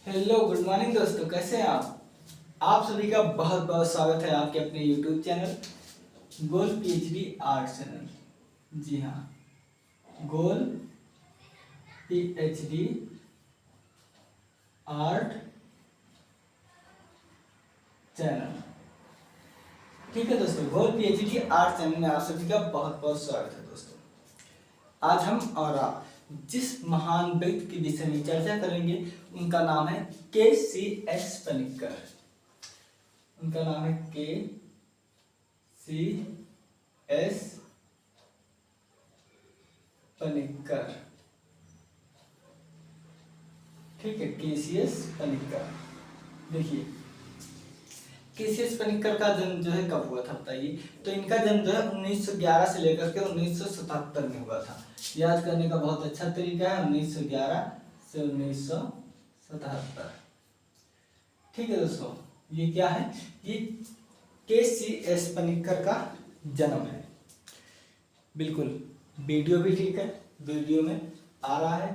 Hello good morning दोस्तों, कैसे हैं आप सभी का बहुत बहुत स्वागत है आपके अपने यूट्यूब चैनल गोल पीएचडी आर्ट चैनल। जी हाँ, गोल पीएचडी आर्ट चैनल। ठीक है दोस्तों, गोल पीएचडी आर्ट चैनल में आप सभी का बहुत बहुत स्वागत है दोस्तों। आज हम और आप जिस महान व्यक्ति के विषय में चर्चा करेंगे उनका नाम है के.सी.एस. पनिक्कर। उनका नाम है के.सी.एस. पनिक्कर। ठीक है, के.सी.एस. पनिक्कर। देखिए, के.सी.एस. पनिक्कर का जन्म जो है कब हुआ था बताइए। तो इनका जन्म जो है 1911 से लेकर के 1977 में हुआ था। याद करने का बहुत अच्छा तरीका है 1911 से 1977। ठीक है दोस्तों, ये क्या है, ये के.सी.एस. पनिक्कर का जन्म है। बिल्कुल, वीडियो भी ठीक है, वीडियो में आ रहा है,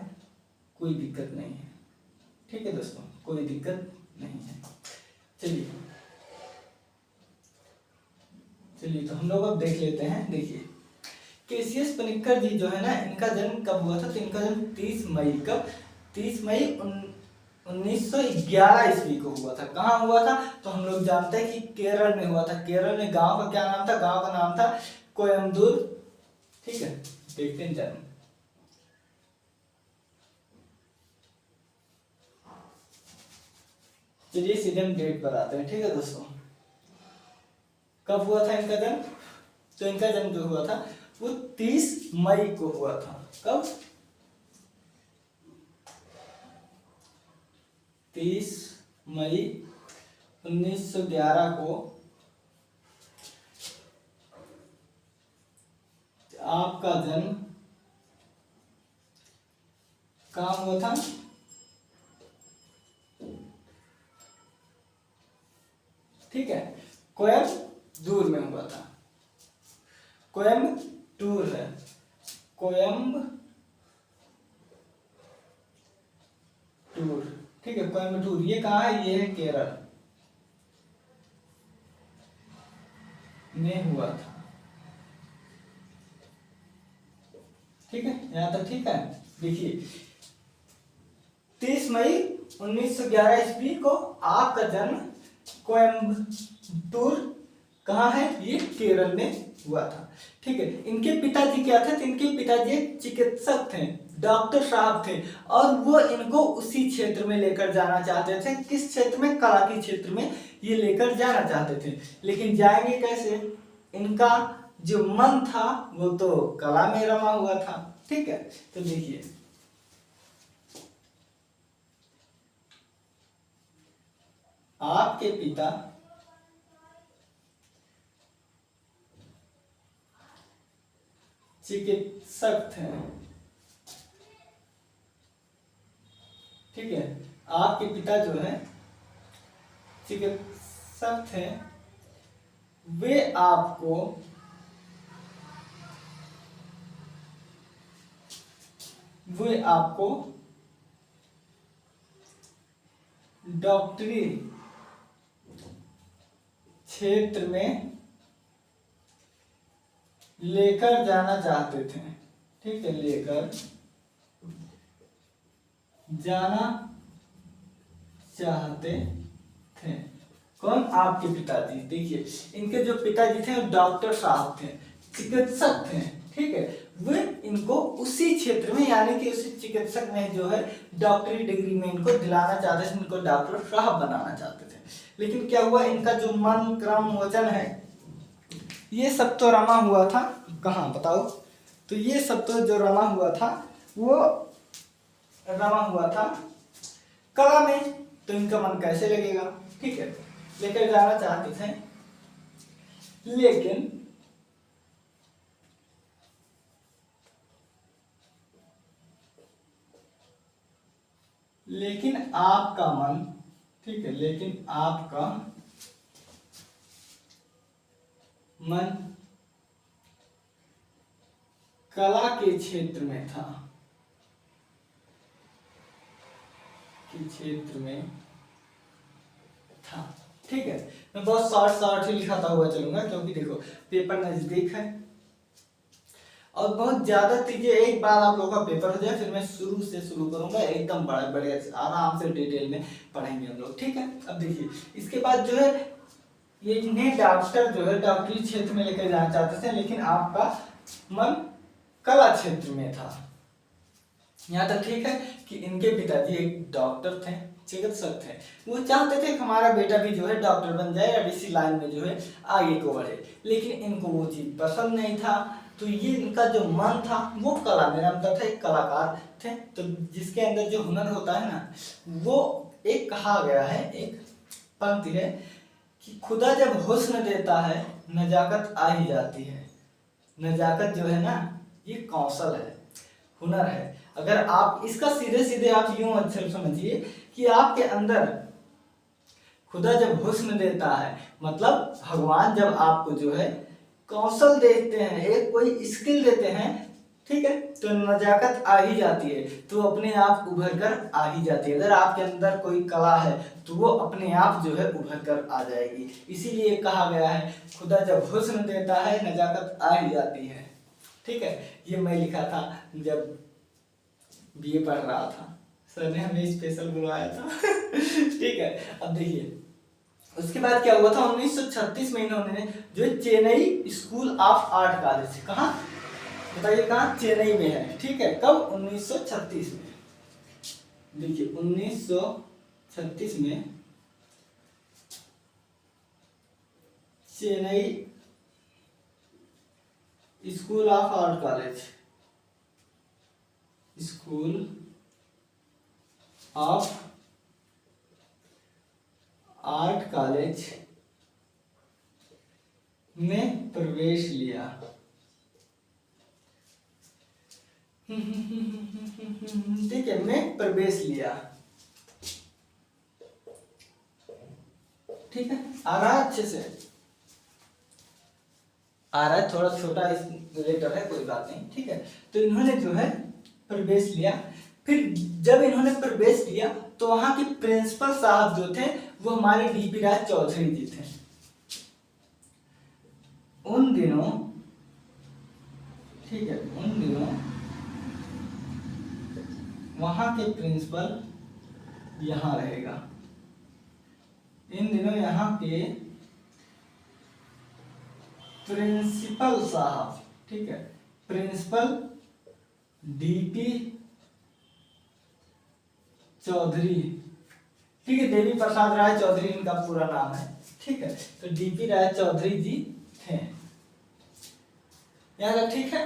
कोई दिक्कत नहीं है। ठीक है दोस्तों, कोई दिक्कत नहीं है। चलिए तो हम लोग अब देख लेते हैं। देखिए, के.सी.एस. पनिक्कर जी जो है ना, इनका जन्म कब हुआ था। तो इनका जन्म 30 मई 1911 ईस्वी को हुआ था। कहाँ हुआ था, तो हम लोग जानते हैं कि केरल में हुआ था। केरल में गांव का क्या नाम था, गांव का नाम था कोयम्बदूर। ठीक है, देखते हैं जन्म। चलिए सीधे हम डेट पर आते हैं। ठीक है दोस्तों, कब हुआ था इनका जन्म। तो इनका जन्म जो हुआ था वो 30 मई को हुआ था। कब, 30 मई 1911 को आपका जन्म कहाँ हुआ था। ठीक है, कोयम्बटूर में हुआ था। कोयम्बटूर है, कोयम्बटूर। ठीक है, कोयम्बटूर ये कहाँ है, ये है केरल में हुआ था। ठीक है, यहां तक ठीक है। देखिए, 30 मई 1911 ईस्वी को आपका जन्म कोयम्बटूर कहाँ है, ये केरल में हुआ था। ठीक है, इनके पिताजी क्या थे, तो इनके पिताजी एक चिकित्सक थे, डॉक्टर साहब थे। और वो इनको उसी क्षेत्र में लेकर जाना चाहते थे। किस क्षेत्र में, कला के क्षेत्र में ये लेकर जाना चाहते थे। लेकिन जाएंगे कैसे, इनका जो मन था वो तो कला में रमा हुआ था। ठीक है, तो देखिए, आपके पिता चिकित्सक थे। ठीक है, आपके पिता जो है चिकित्सक थे। वे आपको डॉक्टरी क्षेत्र में लेकर जाना चाहते थे। ठीक है, लेकर जाना चाहते थे। कौन, आपके पिताजी। देखिए, इनके जो पिताजी थे वो डॉक्टर साहब थे, चिकित्सक थे। ठीक है, वे इनको उसी क्षेत्र में यानी कि उसी चिकित्सक में जो है डॉक्टरी डिग्री में इनको दिलाना चाहते थे, इनको डॉक्टर साहब बनाना चाहते थे। लेकिन क्या हुआ, इनका जो मन क्रम वचन है ये सब तो रमा हुआ था कहाँ बताओ। तो ये सब तो जो रमा हुआ था वो रमा हुआ था कला में। तो इनका मन कैसे लगेगा। ठीक है, लेकर जाना चाहते थे, लेकिन आपका मन, ठीक है, लेकिन आपका मन कला के क्षेत्र में था। के क्षेत्र में था। ठीक है, मैं बहुत शॉर्ट ही लिखाता हुआ चलूंगा क्योंकि देखो पेपर नजदीक है और बहुत ज्यादा चीजें एक बार आप लोगों का पेपर हो जाए फिर मैं शुरू से शुरू करूंगा, एकदम बड़े बड़े आराम से डिटेल में पढ़ेंगे हम लोग। ठीक है, अब देखिए इसके बाद जो है ये इन्हें डॉक्टर जो है डॉक्टरी क्षेत्र में लेकर जाना चाहते थे, लेकिन आपका मन कला क्षेत्र में था। यहाँ तक ठीक है कि इनके पिताजी एक डॉक्टर थे, चिकित्सक थे, वो चाहते थे कि हमारा बेटा भी जो है डॉक्टर बन जाए और इसी लाइन में जो है आगे को बढ़े, लेकिन इनको वो चीज पसंद नहीं था। तो ये इनका जो मन था वो कला में रमता था, एक कलाकार थे। तो जिसके अंदर जो हुनर होता है ना, वो एक कहा गया है, एक पंक्ति है कि खुदा जब हुस्न देता है नजाकत आ ही जाती है। नजाकत जो है ना ये कौशल है, हुनर है। अगर आप इसका सीधे सीधे आप यूं अच्छे समझिए कि आपके अंदर खुदा जब हुस्न देता है मतलब भगवान जब आपको जो है कौशल देते हैं, एक कोई स्किल देते हैं, ठीक है, तो नजाकत आ ही जाती है, तो अपने आप उभर कर आ ही जाती है। अगर आपके अंदर कोई कला है तो वो अपने आप जो है उभर कर आ जाएगी। इसीलिए कहा गया है खुदा जब हुस्न देता है नजाकत आ ही जाती है। ठीक है, ये मैं लिखा था जब बीए पढ़ रहा था, सर ने हमें स्पेशल बुलवाया था। ठीक है, अब देखिए उसके बाद क्या हुआ था, 1936 में इन्होंने जो Chennai school of art college, कहाँ बताइए, कहाँ, चेन्नई में है। ठीक है, कब, 1936 में। देखिए 1936 में Chennai school of art college, school of art college में प्रवेश लिया। ठीक है, में प्रवेश लिया। ठीक है, आ रहा है अच्छे से, आ रहा है, थोड़ा छोटा लेटर है, कोई बात नहीं। ठीक है, तो इन्होंने जो है प्रवेश लिया। फिर जब इन्होंने प्रवेश लिया तो वहां के प्रिंसिपल साहब जो थे वो हमारे डीपी राज चौधरी जी थे। उन दिनों, ठीक है, उन दिनों वहां के प्रिंसिपल यहां रहेगा, इन दिनों यहाँ के प्रिंसिपल साहब, ठीक है, प्रिंसिपल डीपी चौधरी, ठीक है, देवी प्रसाद राय चौधरी इनका पूरा नाम है। ठीक है, तो डीपी राय चौधरी जी थे यहाँ, ठीक है,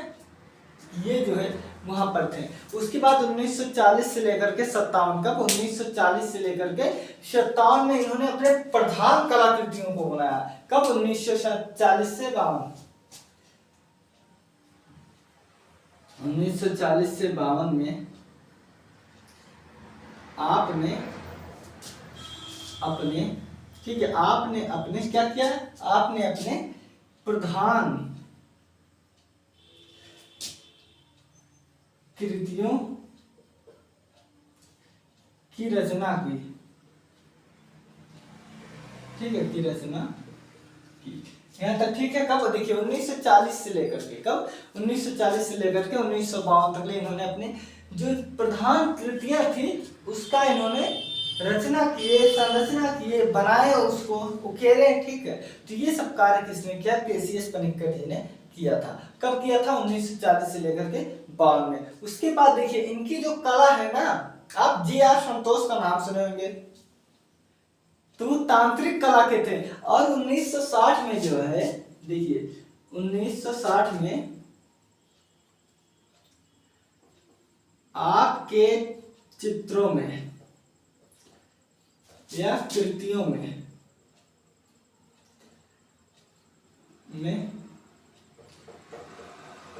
ये जो है वहां पर थे। उसके बाद 1940 से लेकर के 57, कब, 1940 से लेकर के 57 में इन्होंने अपने प्रधान कलाकृतियों को बनाया। कब, 1940 से 52, 1940 से 52 में आपने अपने, ठीक है, आपने अपने क्या किया, आपने अपने प्रधान कृतियों की रचना की। ठीक है, की रचना की, यहाँ तक ठीक है। कब, देखिए 1940 से लेकर के, कब, 1940 से लेकर के 1952 तक इन्होंने अपने जो प्रधान कृतियां थी उसका इन्होंने रचना किए, संरचना किए, बनाए, उसको उकेरे। ठीक है, तो ये सब कार्य किसने किया, केसीएस पनिक्कर जी ने किया था। कब किया था, 1940 से लेकर के 52 में। उसके बाद देखिए इनकी जो कला है ना, आप जी.आर. संतोष का नाम सुने होंगे, तो वो तांत्रिक कला के थे। और 1960 में जो है, देखिए 1960 में आपके चित्रों में या कृतियों में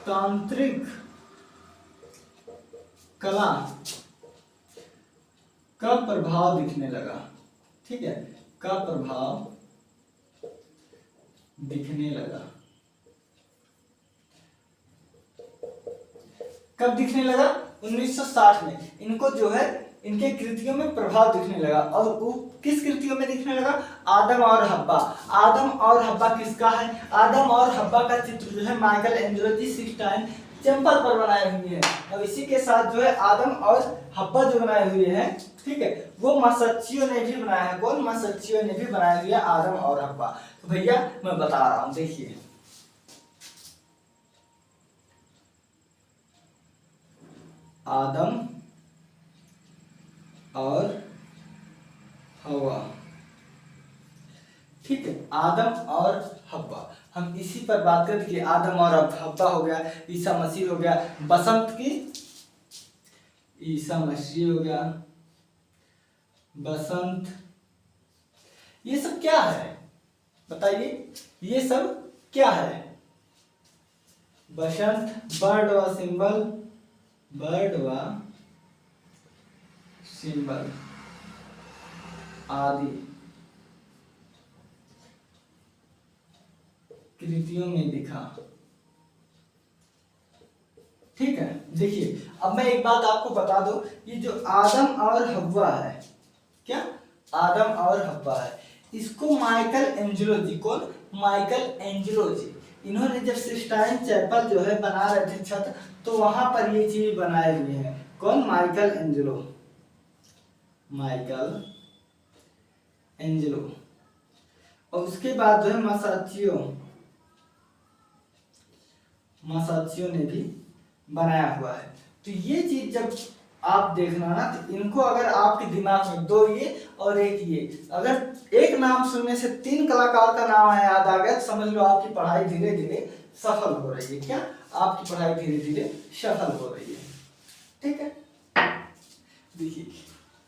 तांत्रिक कला का प्रभाव दिखने लगा। ठीक है, का प्रभाव दिखने लगा। कब दिखने लगा, 1960 में इनको जो है इनके कृतियों में प्रभाव दिखने लगा। और वो किस कृतियों में दिखने लगा? आदम और हब्बा। आदम और हब्बा किसका है? आदम और हब्बा का चित्र जो है माइकल एंजेलो दी सिस्टाइन चैपल पर बनाए हुए हैं। अब इसी के साथ जो है आदम और हब्बा जो बनाए हुए हैं, ठीक है, वो मसच्चियो ने भी बनाया है। कौन? मसच्चियो ने भी बनाया हुआ है आदम और हब्बा। तो भैया मैं बता रहा हूं, देखिए आदम और हवा, ठीक है, आदम और हब्बा। हम इसी पर बात करते कि आदम और हब्बा हो गया, ईसा मसीह हो गया, बसंत की ईसा मसीह हो गया, बसंत, ये सब क्या है बताइए? ये सब क्या है? बसंत, बर्ड व सिंबल, बर्ड व सिंबल आदि कृतियों में दिखा। ठीक है, देखिए अब मैं एक बात आपको बता दूं, ये जो आदम और हव्वा है, क्या आदम और हव्वा है, इसको माइकल एंजेलो जी, कौन? माइकल एंजेलो जी, इन्होंने जब सिस्टाइन चैपल जो है बना रहे थे छत, तो वहां पर ये चीज बनाए हुए हैं। कौन? Michael Angelo, Michael Angelo. और उसके बाद जो है मसाचियो ने भी बनाया हुआ है। तो ये चीज जब आप देखना ना, तो इनको अगर आपके दिमाग में दो ये और एक ये, अगर एक नाम सुनने से 3 कलाकार का नाम याद आ गया, तो समझ लो आपकी पढ़ाई धीरे धीरे सफल हो रही है। क्या? आपकी पढ़ाई धीरे धीरे सफल हो रही है। ठीक है, देखिए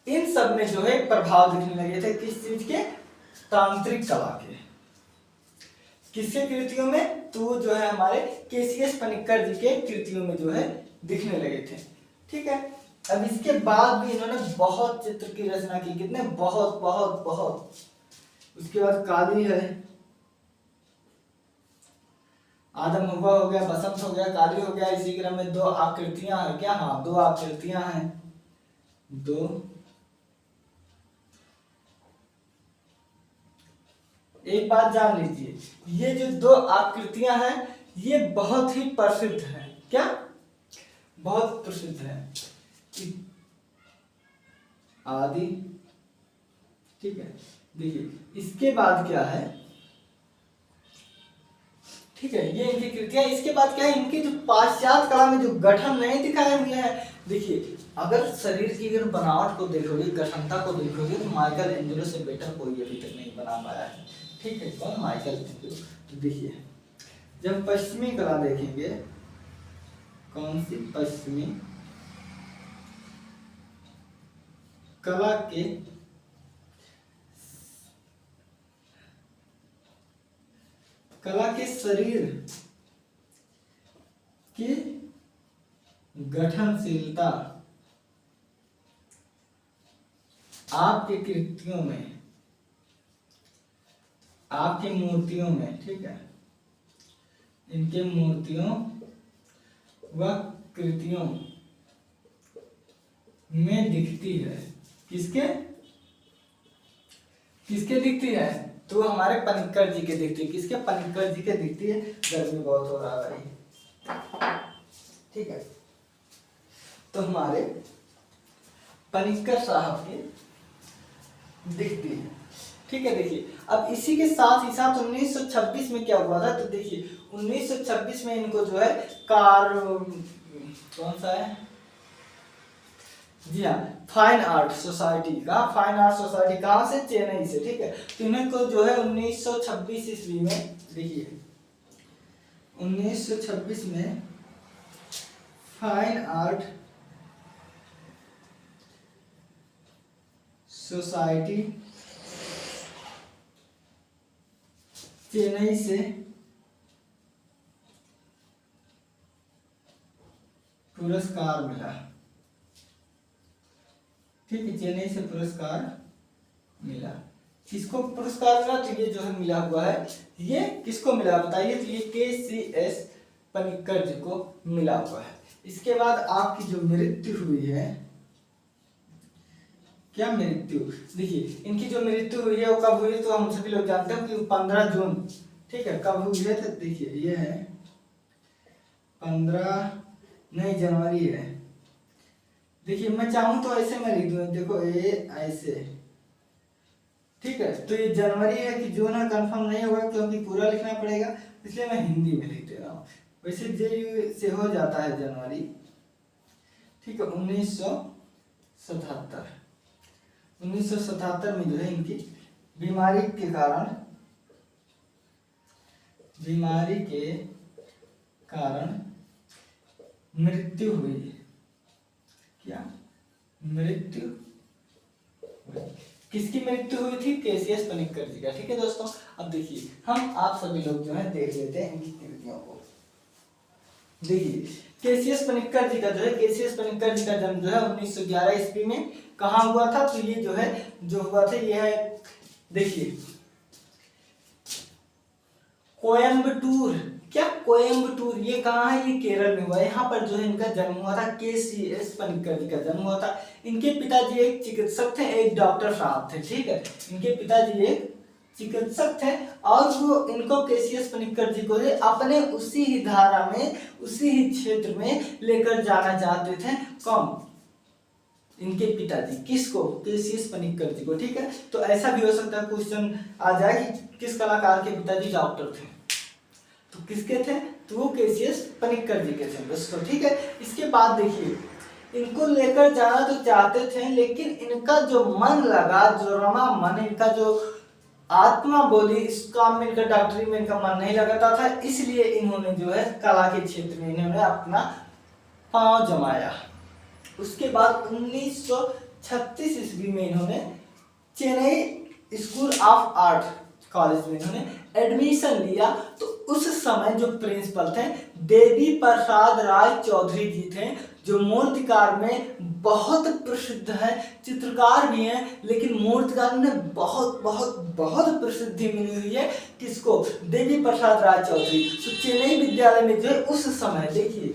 इन सब में जो है प्रभाव दिखने लगे थे, किस चीज के? तांत्रिक कला के। किसके कृतियों में? तो जो है हमारे केसीएस पनिक्कर जी के कृतियों में जो है दिखने लगे थे। ठीक है, अब इसके बाद भी इन्होंने बहुत चित्र की रचना की। कितने? बहुत बहुत बहुत। उसके बाद काली है, आदम हव्वा हो गया, बसंत हो गया, काली हो गया। इसी क्रम में 2 आकृतियां हैं। क्या? हाँ, 2 आकृतियां हैं। 2 एक बात जान लीजिए, ये जो 2 आकृतियां हैं ये बहुत ही प्रसिद्ध हैं। क्या? बहुत प्रसिद्ध है। आदि, ठीक है, देखिए इसके बाद क्या है? ठीक है, ये इनकी कृतियां। इसके बाद क्या है? इनकी जो पाश्चात्य कला में जो गठन नहीं दिखाए हुए हैं। देखिए अगर शरीर की अगर बनावट को देखोगे, गठनता को देखोगे, तो माइकल एंजेलो से बेटर कोई अभी तक नहीं बना पाया है। ठीक है, कौन? Michael Angelo. तो देखिए जब पश्चिमी कला देखेंगे, कौन सी? पश्चिमी कला के शरीर की गठनशीलता आपके कृतियों में, आपकी मूर्तियों में, ठीक है, इनके मूर्तियों व कृतियों में दिखती है। किसके? किसके दिखती है? तो हमारे पनिक्कर जी के दिखती है। किसके? पनिक्कर जी के दिखती है। गर्मी बहुत हो रहा है भाई। ठीक है, तो हमारे पनिक्कर साहब के दिखती है। ठीक है, देखिए अब इसी के साथ ही साथ 1926 में क्या हुआ था? तो देखिए 1926 में इनको जो है कौन सा है? जी हाँ, फाइन आर्ट सोसाइटी का, फाइन आर्ट सोसाइटी कहाँ से? चेन्नई से। ठीक है, तो इन्हें को जो है 1926 ईस्वी में, देखिए 1926 में फाइन आर्ट सोसाइटी चेन्नई से पुरस्कार मिला। ठीक है, चेन्नई से पुरस्कार मिला। किसको पुरस्कार मिला? तो ये जो है मिला हुआ है, ये किसको मिला बताइए? तो ये केसीएस पनिक्कर जी को मिला हुआ है। इसके बाद आपकी जो मृत्यु हुई है, क्या मृत्यु, देखिए इनकी जो मृत्यु हुई है वो कब हुई है, तो हम सभी लोग जानते हैं कि 15 जून, ठीक है, कब हुई है, तो देखिए ये है 15 नहीं जनवरी है। देखिए मैं चाहूँ तो ऐसे मैं लिख दूँ, देखो ये ऐसे, ठीक है, तो ये जनवरी है कि जून है कंफर्म नहीं होगा क्योंकि पूरा लिखना पड़ेगा, इसलिए मैं हिंदी में लिख दे रहा हूँ। वैसे जे से हो जाता है जनवरी, ठीक है, 1977 में जो है इनकी बीमारी के कारण मृत्यु हुई। क्या मृत्यु हुई? किसकी मृत्यु हुई थी? कैसियस पनिक्कर जी का। ठीक है दोस्तों, अब देखिए हम आप सभी लोग जो है देख लेते हैं इनकी कृतियों को। देखिए कैसियस पनिक्कर जी का जो है, कैसियस पनिक्कर जी का जन्म जो है 1911 ईस्वी में कहाँ हुआ था, तो ये जो है जो हुआ था ये है, देखिए कोयम्बटूर। क्या कोयम्बटूर, ये कहाँ है? ये केरल में हुआ है। यहाँ पर जो है इनका जन्म हुआ था, कैसियस पनिक्कर जी का जन्म हुआ था। इनके पिताजी एक चिकित्सक थे, एक डॉक्टर साहब थे। ठीक है, इनके पिताजी एक चिकित्सक थे और वो इनको कैसियस पनिक्कर जी को अपने उसी ही धारा में, उसी ही क्षेत्र में लेकर जाना चाहते थे। कौन? इनके पिताजी। किसको? कैसियस पनिक्कर जी को। ठीक है, तो ऐसा भी हो सकता है क्वेश्चन आ जाए कि किस कलाकार के पिताजी डॉक्टर थे, तो किसके थे? तो वो कैसियस पनिक्कर जी के थे दोस्तों। ठीक है, इसके बाद देखिए इनको लेकर जाना तो चाहते थे, लेकिन इनका जो मन लगा, जो रमा मन, इनका जो आत्मा बोली, इस काम में इनका, डॉक्टरी में इनका मन नहीं लगता था, इसलिए इन्होंने जो है कला के क्षेत्र में इन्होंने अपना पांव जमाया। उसके बाद 1936 ईस्वी में इन्होंने Chennai school of art college में इन्होंने एडमिशन लिया। तो उस समय जो प्रिंसिपल थे देवी प्रसाद राय चौधरी जी थे, जो मूर्तिकार में बहुत प्रसिद्ध है, चित्रकार भी हैं, लेकिन मूर्तिकार में बहुत बहुत बहुत प्रसिद्धि मिली हुई है। किसको? देवी प्रसाद राय चौधरी। तो चेन्नई विद्यालय में जो उस समय देखिए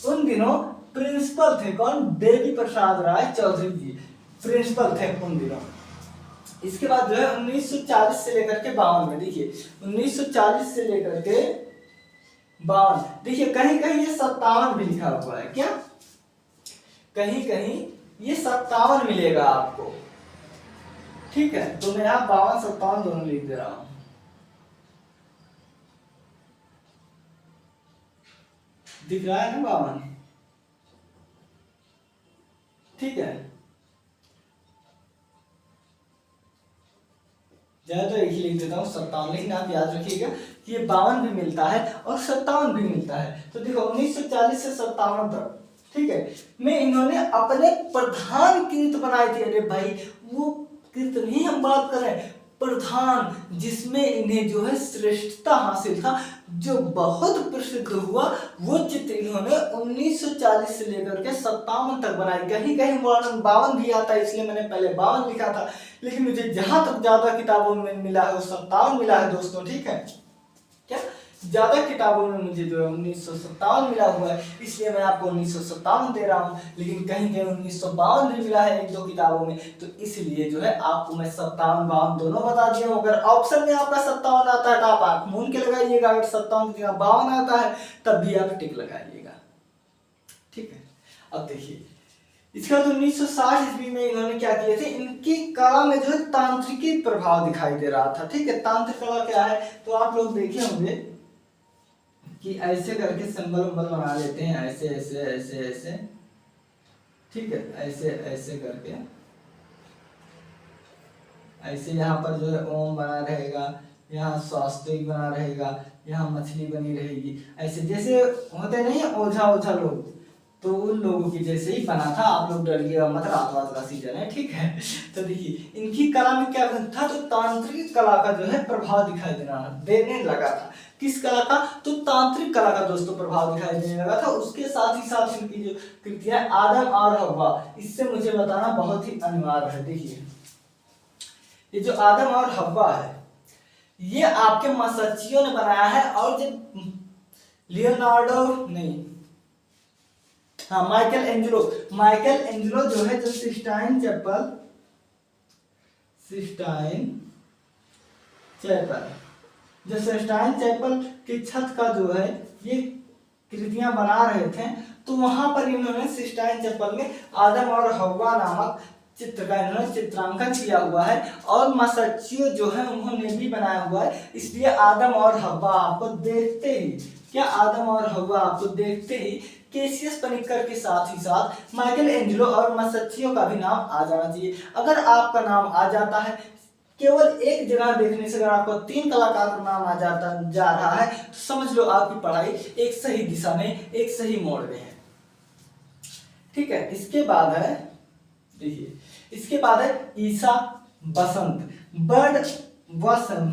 उन दिनों प्रिंसिपल थे कौन? देवी प्रसाद राय चौधरी जी प्रिंसिपल थे उन दिनों। इसके बाद जो है 1940 से लेकर के 52 में, देखिए 1940 से लेकर के 52, देखिए कहीं कहीं ये 57 भी लिखा हुआ है। क्या? कहीं कहीं ये 57 मिलेगा आपको। ठीक है, तो मैं यहाँ 52 57 दोनों लिख दे रहा हूं। दिख रहा है ना 52? ठीक है, ज्यादा तो एक ही लिख देता हूँ 57, लेकिन आप याद रखिएगा कि ये 52 भी मिलता है और 57 भी मिलता है। तो देखो 1940 से 57 तक, ठीक है, में इन्होंने अपने प्रधान कृत बनाए थे। अरे भाई वो कृत नहीं हम बात कर रहे हैं, प्रधान, जिसमें इन्हें जो है श्रेष्ठता हासिल था, जो बहुत प्रसिद्ध हुआ, वो चित्र इन्होंने 1940 से लेकर के 57 तक बनाए। कहीं कहीं 52 भी आता है, इसलिए मैंने पहले 52 लिखा था, लेकिन मुझे जहां तक ज्यादा किताबों में मिला है वो 57 मिला है दोस्तों। ठीक है, क्या ज्यादा किताबों में मुझे जो है 1957 मिला हुआ है, इसलिए मैं आपको 1957 दे रहा हूँ। लेकिन कहीं कहीं 1952 भी मिला है एक दो किताबों में, तो इसलिए जो है आपको मैं 57 52 दोनों बता दिया हूँ। अगर ऑप्शन में आपका 57 आता है तो आप आंख मूंद के लगाइएगा, अगर 57 की जगह 52 आता है तब भी आप टिक लगाइएगा। ठीक है, अब देखिए इसके बाद 1960 ईस्वी में इन्होंने क्या किए थे, इनकी कला में जो है तांत्रिकी प्रभाव दिखाई दे रहा था। ठीक है, तांत्रिक कला क्या है, तो आप लोग देखे होंगे कि ऐसे करके सिंबल उम्बल बना लेते हैं, ऐसे ऐसे ऐसे ऐसे, ठीक है, ऐसे ऐसे करके, ऐसे यहाँ पर जो है ओम बना रहेगा, यहाँ स्वास्तिक बना रहेगा, यहाँ मछली बनी रहेगी, ऐसे जैसे होते नहीं है ओझा ओझा लोग, तो उन लोगों की जैसे ही बना था। आप लोग डरिएगा मत, रात का सीजन है। ठीक है, तो देखिए इनकी कला में क्या था, तो तांत्रिक कला का जो है प्रभाव दिखाई देने लगा था। किस कला का? तो तांत्रिक कला का दोस्तों प्रभाव दिखाई देने लगा था। उसके साथ ही साथ इनकी जो कृतियां आदम और हव्वा, इससे मुझे बताना बहुत ही अनिवार्य है। देखिए ये जो आदम और हव्वा है, ये आपके मसच्चियों ने बनाया है, और जो लियोनार्डो नहीं, हाँ, माइकल एंजेलो जो है, जो सिस्टाइन चैपल की छत का जो है ये कृतियां बना रहे थे, तो वहां पर इन्होंने सिस्टाइन चैपल में आदम और हव्वा नामक चित्र का इन्होंने चित्रांकन किया हुआ है, और मसच्चियो जो है उन्होंने भी बनाया हुआ है। इसलिए आदम और हव्वा आपको देखते ही, क्या आदम और हव्वा आपको देखते ही केसियस पनिक्कर के साथ ही साथ माइकल एंजेलो और मसच्चियो का भी नाम आ जाना चाहिए। अगर आपका नाम आ जाता है, केवल एक जगह देखने से अगर आपको 3 कलाकार का नाम आ जा रहा है, तो समझ लो आपकी पढ़ाई एक सही दिशा में, एक सही मोड़ में है। ठीक है, इसके बाद है, देखिए इसके बाद है ईसा बसंत, बर्ड वॉसम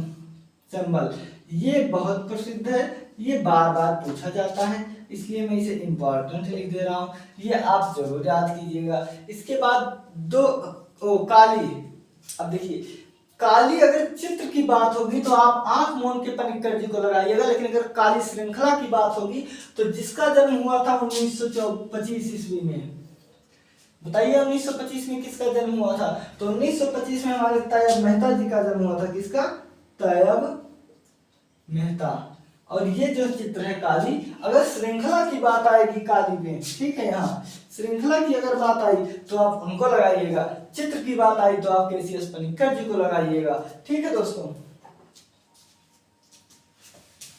सिंबल। ये बहुत प्रसिद्ध है, ये बार बार पूछा जाता है, इसलिए मैं इसे इंपॉर्टेंट लिख दे रहा हूं, ये आप जरूर याद कीजिएगा। इसके बाद काली। अब देखिए, काली अगर चित्र की बात होगी तो आप आंख मूंद के पनिक्कर जी को लगाइएगा, लेकिन अगर काली श्रृंखला की बात होगी तो जिसका जन्म हुआ था 1925 ईस्वी में, बताइए 1925 में किसका जन्म हुआ था? तो 1925 में हमारे तैयब मेहता जी का जन्म हुआ था। किसका? तैयब मेहता। और ये जो चित्र है काली, अगर श्रृंखला की बात आएगी काली में, ठीक है, यहाँ श्रृंखला की अगर बात आई तो आप उनको लगाइएगा, चित्र की बात आई तो आप केसीएस पनिक्कर जी को लगाइएगा। ठीक है दोस्तों,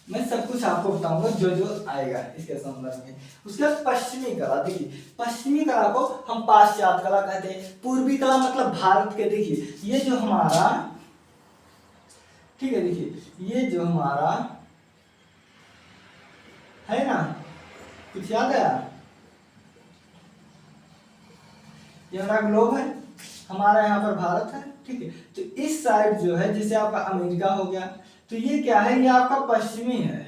मैं सब कुछ आपको बताऊंगा जो जो आएगा इसके संदर्भ में। उसके बाद पश्चिमी कला। देखिए, पश्चिमी कला को हम पाश्चात्य कला कहते हैं, पूर्वी कला मतलब भारत के। देखिए ये जो हमारा, ठीक है, देखिए ये जो हमारा है ना, कुछ याद है? ये हमारा ग्लोब है, हमारा यहाँ पर भारत है, ठीक है। तो इस साइड जो है, जैसे आपका अमेरिका हो गया, तो ये क्या है? ये आपका पश्चिमी है,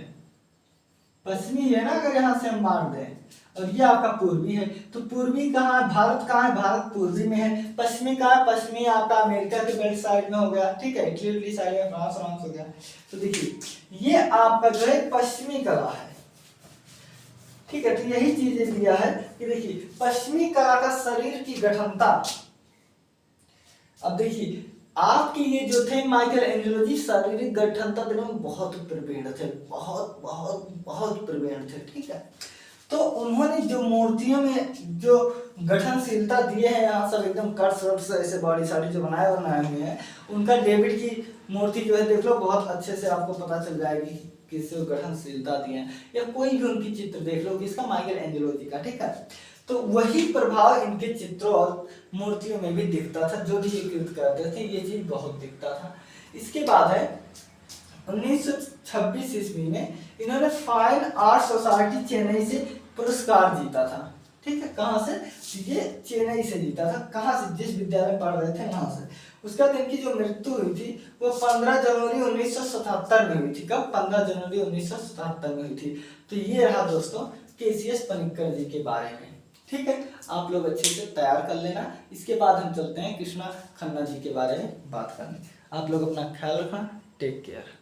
पश्चिमी है ना, अगर यहाँ से हम बांट दें। और ये आपका पूर्वी है, तो पूर्वी कहाँ है? भारत कहाँ है? भारत पूर्वी में है। पश्चिमी कहाँ है? पश्चिमी आपका अमेरिका के बेल्ट साइड में हो गया, ठीक है, इटली साइड में, फ्रांस हो गया। तो देखिए ये आपका जो है पश्चिमी कला है, ठीक है। तो यही चीजें दिया है कि देखिए पश्चिमी कला का शरीर की गठनता। अब देखिए आपकी ये जो थे माइकल एंजेलो जी, शारीरिक गठनता देने में बहुत प्रवीण थे, बहुत बहुत बहुत प्रवीण थे, ठीक है। तो उन्होंने जो मूर्तियों में जो गठनशीलता दिए हैं, यहाँ सब एकदम कट से ऐसे बॉडी साड़ी जो बनाए हुए हैं, उनका डेविड की मूर्ति जो है देख लो, बहुत अच्छे से आपको पता चल जाएगी किससे गठनशीलता दी है, या कोई भी उनकी चित्र देख लो, किसका? माइकल एंजेलो जी का, ठीक है। तो वही प्रभाव इनके चित्रों और मूर्तियों में भी दिखता था, जो भी चित्रित करते थे, ये चीज बहुत दिखता था। इसके बाद है 1926 ईस्वी में इन्होंने फाइन आर्ट सोसाइटी चेन्नई से पुरस्कार जीता था, ठीक है। कहाँ से? ये चेन्नई से जीता था। कहाँ से? जिस विद्यालय में पढ़ रहे थे वहां से। उसके बाद इनकी जो मृत्यु हुई थी वो 15 जनवरी 1977 में हुई थी। कब? 15 जनवरी 1977 में हुई थी। तो ये रहा दोस्तों केसीएस पनिक्कर जी के बारे में, ठीक है। आप लोग अच्छे से तैयार कर लेना। इसके बाद हम चलते हैं कृष्णा खन्ना जी के बारे में बात करने। आप लोग अपना ख्याल रखना। Take care.